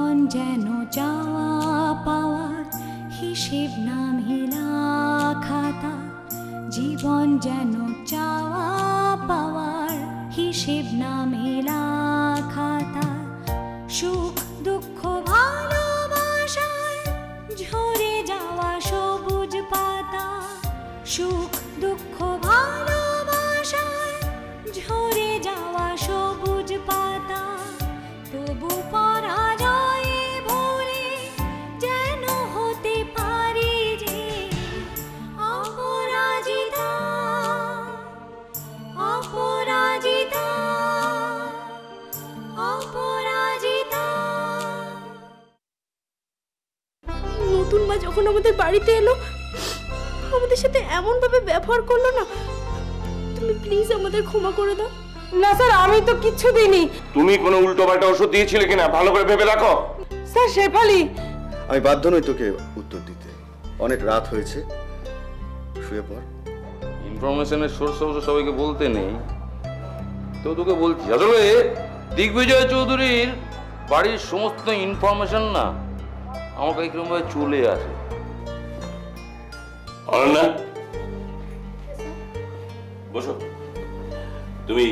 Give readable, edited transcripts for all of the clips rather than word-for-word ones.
জীবন যেন চাওয়া পাওয়ার হিসেব না মেলা খাতা, জীবন যেন চাওয়া পাওয়ার হিসেব না মেলা খাতা, সুখ দুঃখ ভালোবাসার ঝরে যাওয়া সবুজ পাতা, সুখ দুঃখ ভালোবাসার ঝরে যাওয়া সবুজ পাতা, তবু পরাজয়ে ভুলে যেন হতে পারি যে অপরাজিতা, অপরাজিতা, অপরাজিতা। নতুন মা যখন আমাদের বাড়িতে এলো আমাদের সাথে এমন ভাবে ব্যবহার করলো না, তুমি প্লিজ আমাদের ক্ষমা করে দাও। না স্যার, আমি তো কিচ্ছু দিইনি। তুমি কোনো উল্টোপাল্টা ওষুধ দিয়েছিলে কিনা ভালো করে ভেবে দেখো। স্যার শেফালি, আমি বাধ্য নই তোকে উত্তর দিতে, অনেক রাত হয়েছে, শুয়ে পড়। ইনফরমেশনের সোর্স অবশ্য সবাইকে বলতে নেই, তো তোকে বলছি আসলে দিগ্বিজয় চৌধুরীর বাড়ির সমস্ত ইনফরমেশন না আমার কাছে কিরকম ভাবে চলে আসে। অনন্যা বসো। তুমি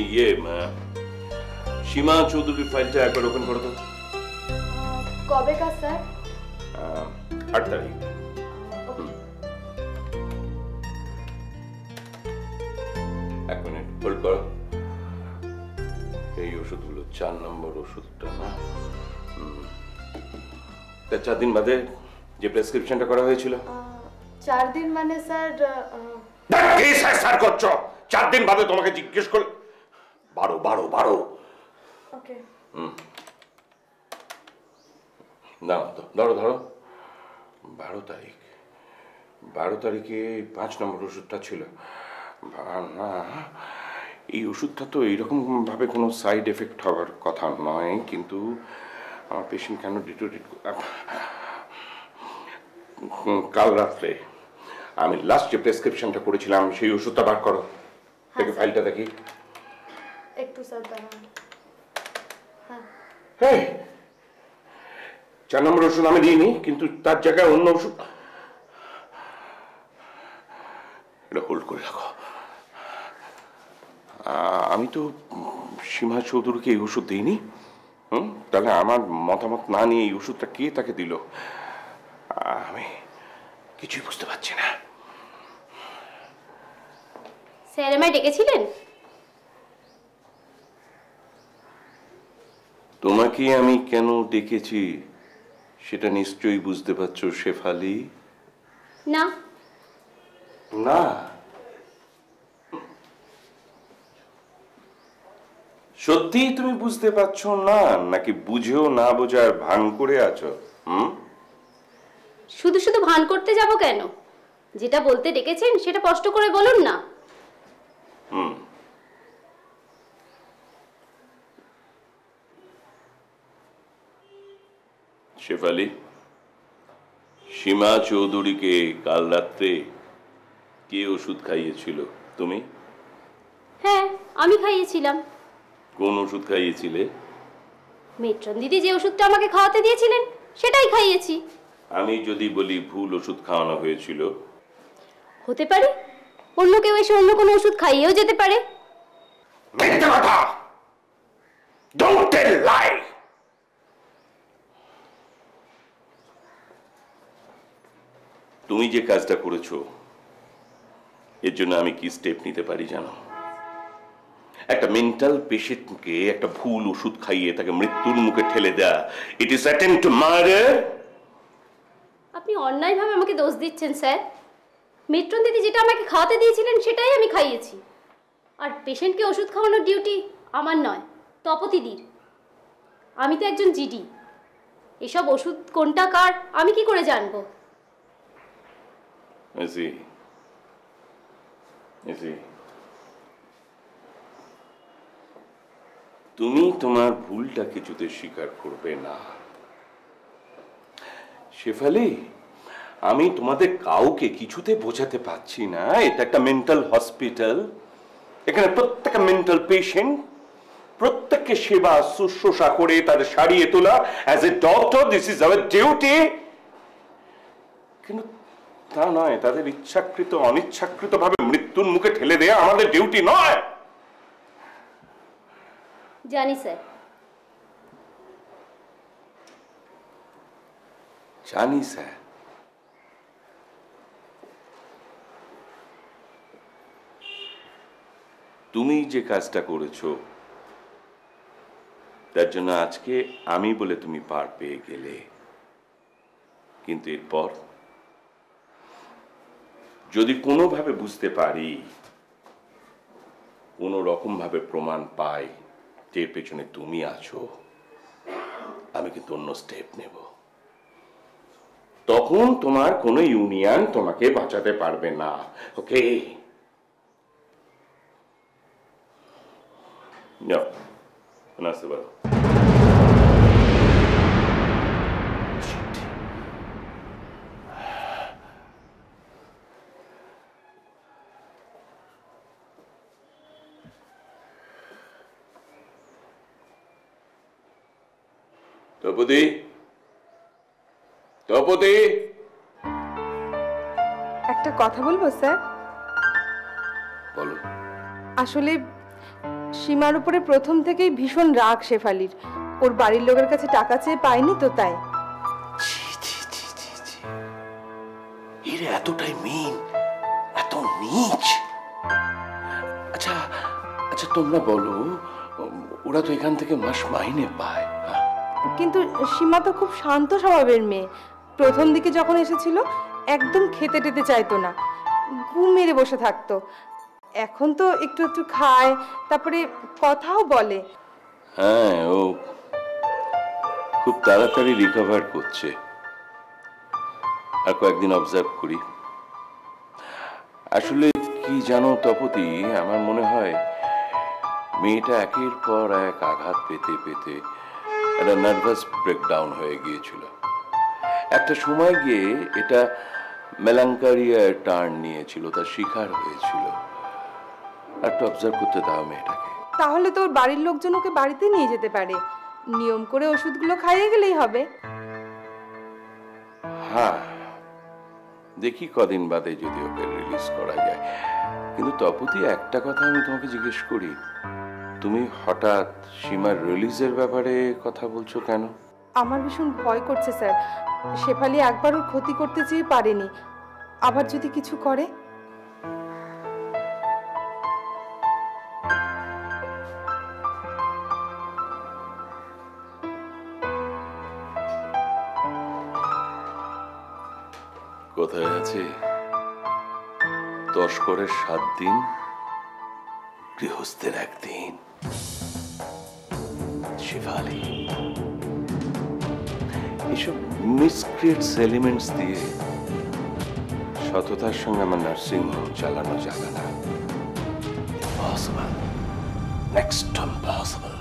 সীমা চৌধুরীর ফাইলটা একবার ওপেন করো তো। কবে কাজ স্যার? 8 তারিখ। এক মিনিট হোল্ড করো। এই ওষুধগুলো 4 নম্বর ওষুধটা না, 4 দিন বাদে যে প্রেসক্রিপশনটা করা হয়েছিল। 4 দিন মানে স্যার? কি স্যার করছো? 4 দিন বাদে তোমাকে জিজ্ঞেস করে 12। ওকে। না ধরো 12 তারিখ। 12 তারিখে 5 নম্বর ওষুধটা ছিল না। এই ওষুধটা তো এইরকম ভাবে কোনো সাইড এফেক্ট হওয়ার কথা নয়, কিন্তু আমার পেশেন্ট কেন ডিটোরিয়েট। কাল রাত্রে আমি লাস্ট যে প্রেসক্রিপশনটা করেছিলাম সেই ওষুধটা বার করো। দেখি ফাইলটা দেখি একটু স্যার দাঁড়ান। হ্যাঁ, 4 নম্বর ওষুধ আমি দিইনি, কিন্তু তার জায়গায় অন্য ওষুধ। এটা হোল্ড করে রাখো। আমি তো সীমা চৌধুরীকে এই ওষুধ দিইনি। তাহলে আমার মতামত না নিয়ে এই ওষুধটা কে তাকে দিল আমি কিছুই বুঝতে পারছি না। স্যার আমায় ডেকেছিলেন? তোমাকে আমি কেন ডেকেছি সেটা নিশ্চয়ই বুঝতে পারছো শেফালি। না না, সত্যিই তুমি বুঝতে পারছো না, নাকি বুঝেও না বোঝার ভান করে আছো? শুধু শুধু ভান করতে যাব কেন? যেটা বলতে ডেকেছেন সেটা স্পষ্ট করে বলুন না। শেফালি, সীমা চৌধুরীকে কাল রাত্রে কে ওষুধ খাইয়েছিল? তুমি? হ্যাঁ, আমি খাইয়েছিলাম। কোন ওষুধ খাইয়েছিলে? মেট্রন দিদি যে ওষুধটা আমাকে খাওয়াতে দিয়েছিলেন সেটাই খাইয়েছি। আমি যদি বলি ভুল ওষুধ খাওয়ানো হয়েছিল? হতে পারে, অন্য কেউ এসে অন্য কোনো ওষুধ খাইয়েও যেতে পারে। মিথ্যা কথা! ডোন্ট টেল লাই! তুমি যে কাজটা করেছো এর জন্য আমি কি স্টেপ নিতে পারি জানো? একটা মেন্টাল পেশেন্টকে একটা ভুল ওষুধ খাইয়ে তাকে মৃত্যুর মুখে ঠেলে দেয়া, it is attempt to murder. আপনি অন্যায়ভাবে আমাকে দোষ দিচ্ছেন স্যার। মেট্রন দিদি যেটা আমাকে খাওয়াতে দিয়েছিলেন সেটাই আমি খাইয়েছি। আর পেশেন্টকে ওষুধ খাওয়ানোর ডিউটি আমার নয়, তপতিদির। আমি তো একজন জিডি। এসব ওষুধ কোনটা কার আমি কি করে জানবো? তুমি তোমার ভুলটা কিছুতে স্বীকার করবে না শেফালি। আমি তোমাদের কাউকে কিছুতে বোঝাতে পারছি না এটা একটা মেন্টাল হসপিটাল। এখানে প্রত্যেকটা মেন্টাল পেশেন্ট প্রত্যেককে সেবা শুশ্রূষা করে তাদের সারিয়ে তোলা। As a doctor this is our duty. কিন্তু তা নয়, তাদের ইচ্ছাকৃত অনিচ্ছাকৃত ভাবে মৃত্যুর মুখে ঠেলে দেয়া আমাদের ডিউটি নয়। জানি স্যার। জানি স্যার। তুমি যে কাজটা করেছো তার জন্য আজকে আমি বলে তুমি পার পেয়ে গেলে, কিন্তু এরপর যদি কোনোভাবে বুঝতে পারি, কোনো রকম ভাবে প্রমাণ পাই যে এর পেছনে তুমি আছো, আমি কিন্তু অন্য স্টেপ নেব। তখন তোমার কোনো ইউনিয়ন তোমাকে বাঁচাতে পারবে না। ওকে? নাচতে পারো। দ্রৌপদী, দ্রৌপদী, একটা কথা বলবো স্যার? বলো। আসলে সীমার উপরে প্রথম থেকেই ভীষণ রাগ শেফালির। ওর বাড়ির লোকের কাছে টাকা চেয়ে পায়নি তো, তাই। এর এতটাই মিন, এত নীচ। আচ্ছা আচ্ছা, তোমরা বলো, ওরা তো এখান থেকে মাস মাইনে পায়, কিন্তু সীমা তো খুব শান্ত স্বভাবের মেয়ে। প্রথম দিকে যখন এসেছিল একদম খেতে টেতে চাইতো না, ঘুম মেরে বসে থাকতো। এখন তো একটু একটু খায়, তারপরে কথাও বলে। হ্যাঁ, ও খুব তাড়াতাড়ি রিকভার করছে। আর কয়েকদিন অবজার্ভ করি। আসলে কি জানো তপতি, আমার মনে হয় মেয়েটা একের পর এক আঘাত পেতে পেতে একটা নার্ভাস ব্রেকডাউন হয়ে গিয়েছিল। একটা সময় গিয়ে এটা মেলাঙ্কারিয়ার টার্ন নিয়েছিল, তার শিকার হয়েছিল। একটু অবজার্ভ করতে দাও মেয়েটাকে। তাহলে তো ওর বাড়ির লোকজন ওকে বাড়িতে নিয়ে যেতে পারে, নিয়ম করে ওষুধগুলো খাইয়ে গেলেই হবে। হ্যাঁ, দেখি কদিন বাদে যদি ওকে রিলিজ করা যায়। কিন্তু তপতি, একটা কথা আমি তোমাকে জিজ্ঞেস করি, তুমি হঠাৎ সীমার রিলিজের ব্যাপারে কথা বলছো কেন? আমার ভীষণ ভয় করছে স্যার। শেফালি একবার ওর ক্ষতি করতে চেয়ে পারেনি, আবার যদি কিছু করে। কোথায় আছে তস্করের 7 দিন, গৃহস্থের 1 দিন। শেফালি এসব মিসক্রিয়েটস এলিমেন্টস দিয়ে সততার সঙ্গে আমার নার্সিং হোম চালানো যাবে না। Impossible, next impossible.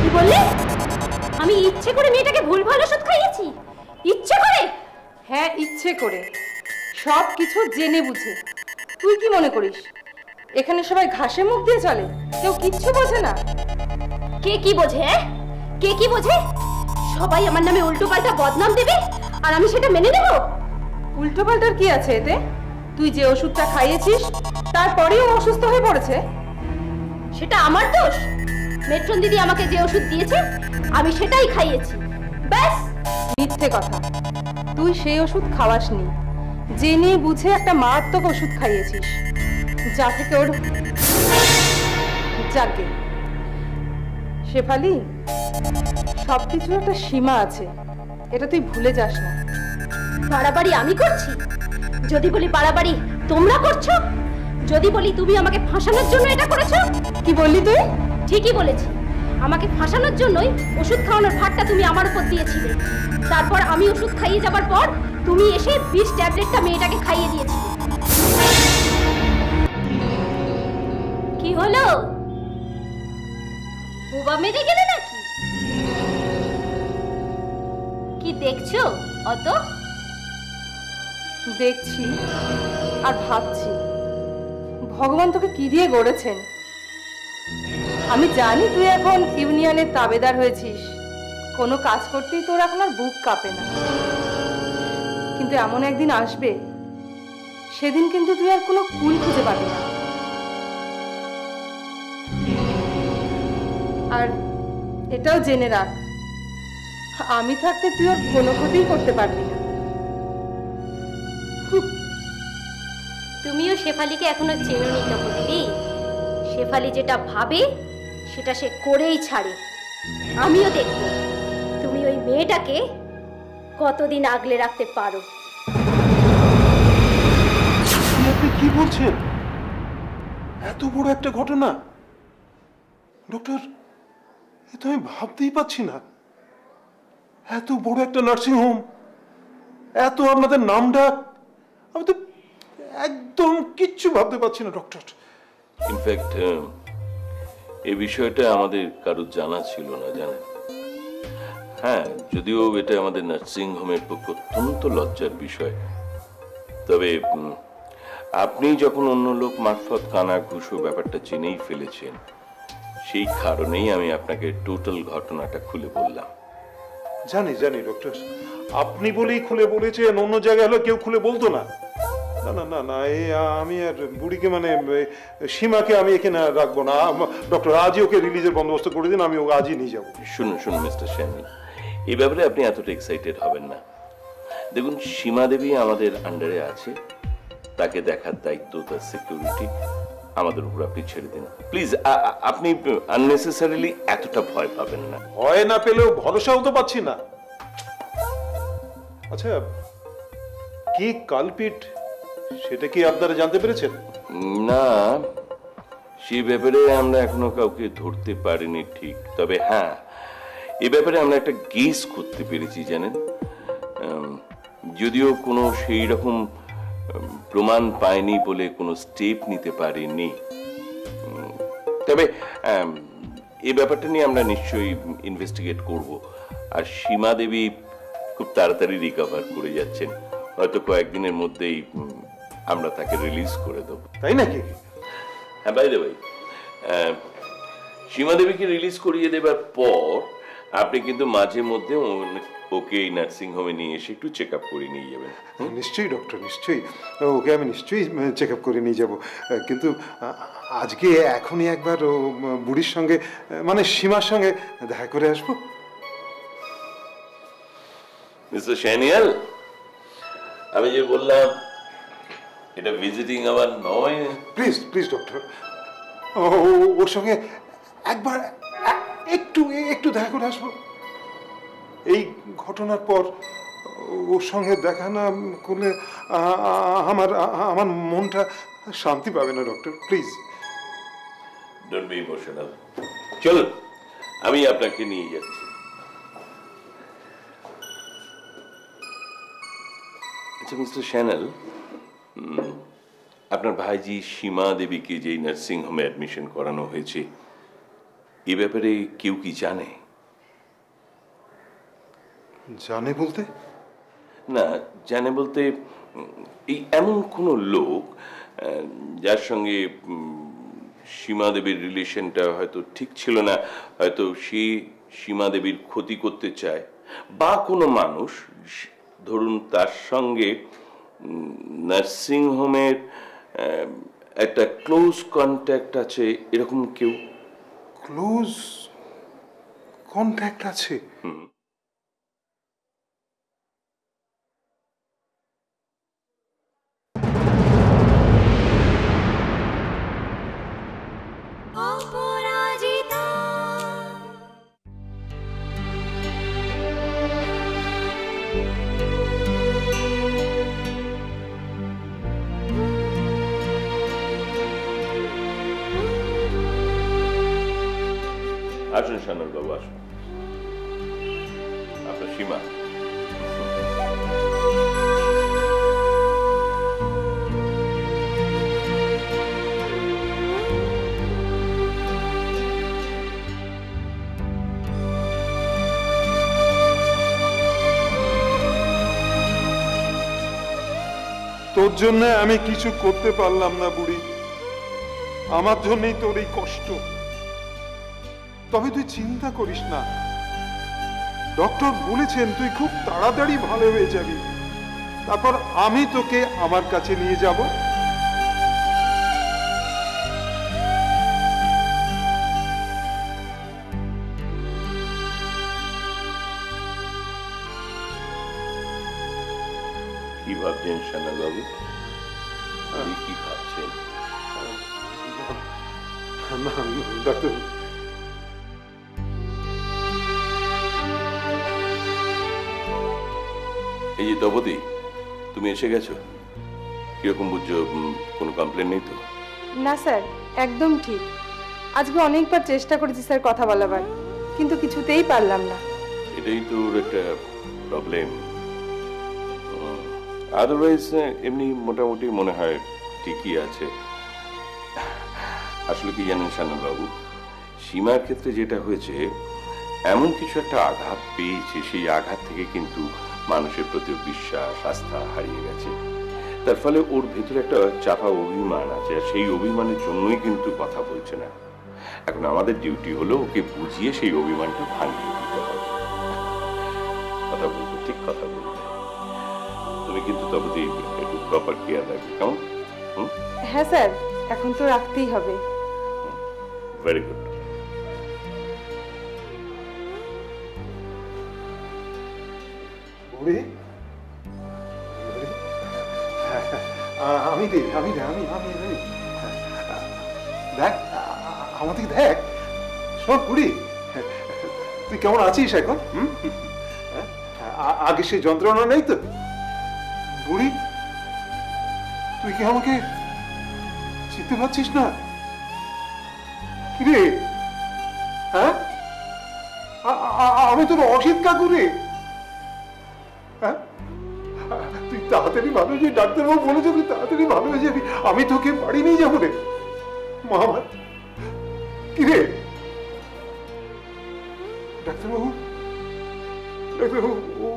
কি বললে? আমি ইচ্ছে করে মেয়েটাকে ভুলভাল ওষুধ খাইয়েছি? ইচ্ছে করে? হ্যাঁ, ইচ্ছে করে, সব কিছু জেনে বুঝে। তুই কি মনে করিস এখানে সবাই ঘাসে মুখ দিয়ে চলে, কেউ কিচ্ছু বোঝে না? কে কি বোঝে? কে কি বোঝে? সবাই আমার নামে উল্টো পাল্টা বদনাম দেবে আর আমি সেটা মেনে নেব? উল্টো পাল্টার কি আছে এতে? তুই যে ওষুধটা খাইয়েছিস তারপরেও অসুস্থ হয়ে পড়েছে। সেটা আমার দোষ? মেট্রন দিদি আমাকে যে ওষুধ দিয়েছে আমি সেটাই খাইয়েছি, ব্যাস। মিথ্যে কথা, তুই সেই ওষুধ খাওয়াসনি, জেনে বুঝে একটা মারাত্মক ওষুধ খাইয়েছিস, যা থেকে ওর যাকে। শেফালি, সবকিছুর একটা সীমা আছে, এটা তুই ভুলে যাস না। বাড়াবাড়ি আমি করছি? যদি বলি বাড়াবাড়ি তোমরা করছো, যদি বলি তুমি আমাকে ফাঁসানোর জন্য এটা করেছো। কি বললি তুই? ঠিকই বলেছি, আমাকে ফাঁসানোর জন্যই ওষুধ খাওয়ানোর ভারটা তুমি আমার উপর দিয়েছিলে। তারপর আমি ওষুধ খাইয়ে যাবার পর তুমি এসে 20 ট্যাবলেটটা মেয়েটাকে খাইয়ে দিয়েছিলে। কি হলো? বোবা মেরে গেলে নাকি? কি দেখছো অত? দেখছি আর ভাবছি ভগবান তোকে কি দিয়ে গড়েছেন। আমি জানি তুই এখন ইউনিয়নের তাবেদার হয়েছিস, কোনো কাজ করতেই তোর এখন আর বুক কাঁপে না, কিন্তু এমন একদিন আসবে সেদিন কিন্তু তুই আর কোনো কুল খুঁজে পাবি না। আর এটাও জেনে রাখ, আমি থাকতে তুই ওর কোনো ক্ষতিই করতে পারবি না। তুমিও শেফালিকে এখনো চেনোনি তো দিদি। শেফালি যেটা ভাবে সেটা সে করেই ছাড়ে। আমিও দেখব তুমি ওই মেয়েটাকে কতদিন আগলে রাখতে পারো। আপনি কি বলছেন? এত বড় একটা ঘটনা ডক্টর, এ তো আমি ভাবতেই পাচ্ছি না। এত বড় একটা নার্সিং হোম, এত আপনাদের নাম ডাক, আমি তো একদম কিচ্ছু ভাবতে পারছি না ডক্টর। ইনফ্যাক্ট এই বিষয়টা আমাদের কারোর জানা ছিল না, জানেন। হ্যাঁ, যদিও এটা আমাদের নার্সিং হোমের পক্ষে অত্যন্ত লজ্জার বিষয়, তবে আপনি যখন অন্য লোক মারফত কানা ঘুষো ব্যাপারটা জেনেই ফেলেছেন, সেই কারণেই আমি আপনাকে টোটাল ঘটনাটা খুলে বললাম। জানি জানি ডক্টর, আপনি বলেই খুলে বলেছেন, অন্য জায়গায় হলে কেউ খুলে বলতো না। না না না না, এই আমি আর বুড়িকে মানে সীমাকে আমি এখানে রাখবো না ডক্টর। আজই ওকে রিলিজের বন্দোবস্ত করে দিন, আমি ওকে আজই নিয়ে যাবো। শুনুন শুনুন মিস্টার শ্যামল, এই ব্যাপারে আপনি এতটা এক্সাইটেড হবেন না। দেখুন, সীমা দেবী আমাদের আন্ডারে আছে, তাকে দেখার দায়িত্ব, তার সিকিউরিটি আমাদের উপর আপনি ছেড়ে দিন প্লিজ। আপনি আননেসেসারিলি এতটা ভয় পাবেন না। ভয় না পেলেও ভরসাও তো পাচ্ছি না। আচ্ছা, কি কালপিট সেটা কি আপনারা জানতে পেরেছেন? না, সেই ব্যাপারে আমরা এখনো কাউকে ধরতে পারিনি ঠিক, তবে হ্যাঁ, এ ব্যাপারে আমরা একটা গেস করতে পেরেছি, জানেন। যদিও কোনো সেই রকম প্রমাণ পায়নি বলে কোনো স্টেপ নিতে পারিনি, তবে এই ব্যাপারটা নিয়ে আমরা নিশ্চয়ই ইনভেস্টিগেট করব। আর সীমা দেবী খুব তাড়াতাড়ি রিকভার করে যাচ্ছেন, হয়তো কয়েকদিনের মধ্যেই আমরা তাকে রিলিজ করে দেবো। তাই নাকি? হ্যাঁ, বাই দ্য ওয়ে, সীমা দেবীকে রিলিজ করিয়ে দেবার পর আপনি কিন্তু মাঝে মধ্যে ওকে এই নার্সিং হোমে নিয়ে এসে একটু চেক আপ করে নিয়ে যাবেন। নিশ্চয়ই ডক্টর, নিশ্চয়ই ওকে আমি নিশ্চয়ই চেক আপ করে নিয়ে যাব, কিন্তু আজকে এখনই একবার ও বুড়ির সঙ্গে মানে সীমার সঙ্গে দেখা করে আসবো। মিস্টার স্যানিয়াল, আমি যে বললাম এটা ভিজিটিং আওয়ার নয়। প্লিজ প্লিজ ডক্টর, ওর সঙ্গে একবার একটু একটু দেখা করে আসবো। এই ঘটনার পর ওর সঙ্গে দেখা না করলে আমার আমার মনটা শান্তি পাবে না doctor, please. Don't be emotional, চলুন আমি আপনাকে নিয়ে যাচ্ছি। আচ্ছা মিস্টার স্যানেল, আপনার ভাইজি সীমা দেবীকে যেই নার্সিং হোমে অ্যাডমিশন করানো হয়েছে, এ ব্যাপারে কেউ কি জানে? জানে বলতে? না, জানে বলতে এই এমন কোনো লোক যার সঙ্গে সীমা দেবীর রিলেশনটা হয়তো ঠিক ছিল না, হয়তো সে সীমা দেবীর ক্ষতি করতে চায়, বা কোনো মানুষ ধরুন তার সঙ্গে নার্সিং হোমের একটা ক্লোজ কন্ট্যাক্ট আছে, এরকম কেউ? ক্লোজ কন্ট্যাক্ট আছে? অপরাজিতা। আসুন শ্যানল বাবু, আসুন। আপনার সীমা। তো তোর জন্য আমি কিছু করতে পারলাম না বুড়ি, আমার জন্যই তোর এই কষ্ট। তবে তুই চিন্তা করিস না, ডক্টর বলেছেন তুই খুব তাড়াতাড়ি ভালো হয়ে যাবি। তারপর আমি তোকে আমার কাছে নিয়ে যাব। কি ভাবছেন সান্যাল বাবু? আপনি কি ভাবছেন? না ডাক্তার, এই যে দ্রৌপদী, তুমি এসে গেছো। কিরকম বুঝছো? কোনো কমপ্লেন নেই তো? না স্যার, একদম ঠিক। আজকে অনেকবার চেষ্টা করেছি স্যার কথা বলাবার, কিন্তু কিছুতেই পারলাম না। এটাই তো ওর একটা প্রবলেম। আদারওয়াইজ এমনি মোটামুটি মনে হয় ঠিকই আছে। আসলে কি জানেন সান্যাল বাবু, সীমার ক্ষেত্রে যেটা হয়েছে, এমন কিছু একটা আঘাত পেয়েছে, সেই আঘাত থেকে কিন্তু মানুষের প্রতি বিশ্বাস, আস্থা হারিয়ে গেছে। তার ফলে ওর ভেতরে একটা চাপা অভিমান আছে, আর সেই অভিমানের জন্যই কিন্তু কথা বলছে না। এখন আমাদের ডিউটি হলো ওকে বুঝিয়ে সেই অভিমানটা ভাঙিয়ে দিতে হবে। কথা বলতে, ঠিক কথা বলতে। তুমি কিন্তু তবে একটু প্রপার কেয়ার রাখবে, কেমন? হ্যাঁ স্যার, এখন তো রাখতেই হবে। Very good. বুড়ি, আমি রে, আমি রে, আমি আমি আমি দেখ, আমাদের দেখ। শোন বুড়ি, তুই কেমন আছিস এখন? আগে সেই যন্ত্রণা নেই তো? বুড়ি, তুই কি আমাকে চিনতে পারছিস না? কিরে, হ্যাঁ? আমি তোর অসিত কাকু রে। হ্যাঁ, তুই তাড়াতাড়ি ভালো হয়ে যাবি, ডাক্তারবাবু বলেছে তুই তাড়াতাড়ি ভালো হয়ে যাবি। আমি তোকে বাড়ি নিয়ে যাবো রে। মা, কিরে ডাক্তারবাবু, ডাক্তারবাবু ও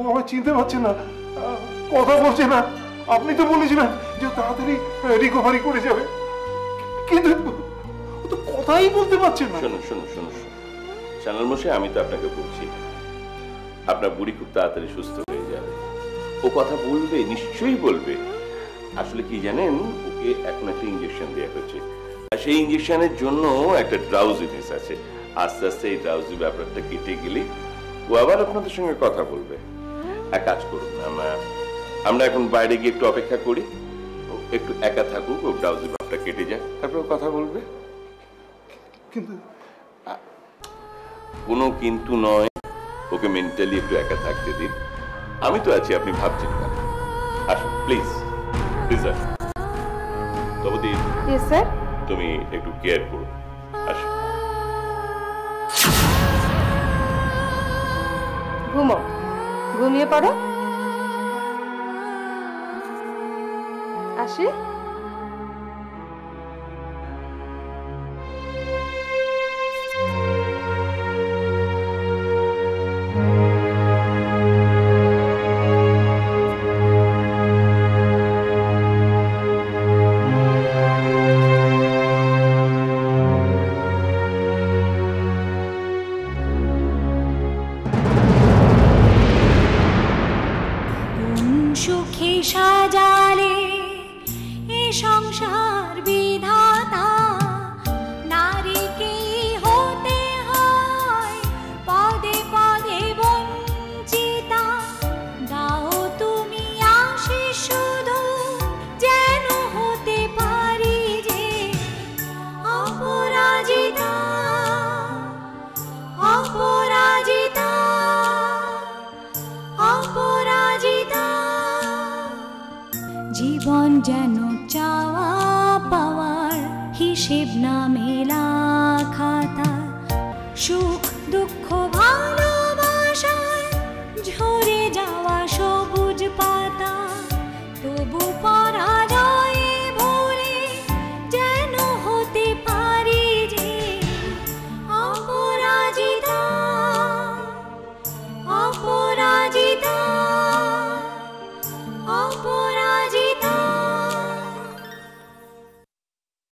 আমার চিনতে পারছে না, কথা বলছে না। আপনি তো বলেছিলেন যে তাড়াতাড়ি রিকভারি করে যাবে, কিন্তু ও তো কথাই বলতে পারছে না। শোনো শোনো শোনো শোনো সান্যাল মশাই, আমি তো আপনাকে বলছি, আপনার বুড়ি খুব তাড়াতাড়ি সুস্থ হয়ে যাবে। ও কথা বলবে, নিশ্চয়ই বলবে। আসলে কি জানেন, ওকে এখন একটা ইঞ্জেকশন দেওয়া হয়েছে, আর সেই ইঞ্জেকশনের জন্য একটা ড্রাউজিনেস আছে। আস্তে আস্তে এই ড্রাউজি ব্যাপারটা কেটে গেলে ও আবার আপনাদের সঙ্গে কথা বলবে। এক কাজ করুন, আমরা এখন বাইরে গিয়ে একটু অপেক্ষা করি, ও একটু একা থাকুক, ও ড্রাউজি ব্যাপারটা কেটে যায়, তারপর কথা বলবে। কিন্তু কোনো কিন্তু নয়, ওকে মেন্টালি একটু একা থাকতে দিন। আমি তো আছি, আপনি ভাবছেন না। আসুন প্লিজ, প্লিজ আসুন। তবে ইয়েস স্যার। তুমি একটু কেয়ার করো। আসুন। ঘুমো, ঘুমিয়ে পড়ো। আসি। সুখে সাজালে এ সংসার বিধাতা, নারীকে হতে হয় পদে পদে বঞ্চিতা। দাও তুমি আশিস শুধু, যেন হতে পারি যে অপরাজিতা, অপরাজিতা, অপরাজিতা। জীবন যেন চাওয়া পাওয়ার হিসেব না মেলা খাতা, সুখ দুঃখ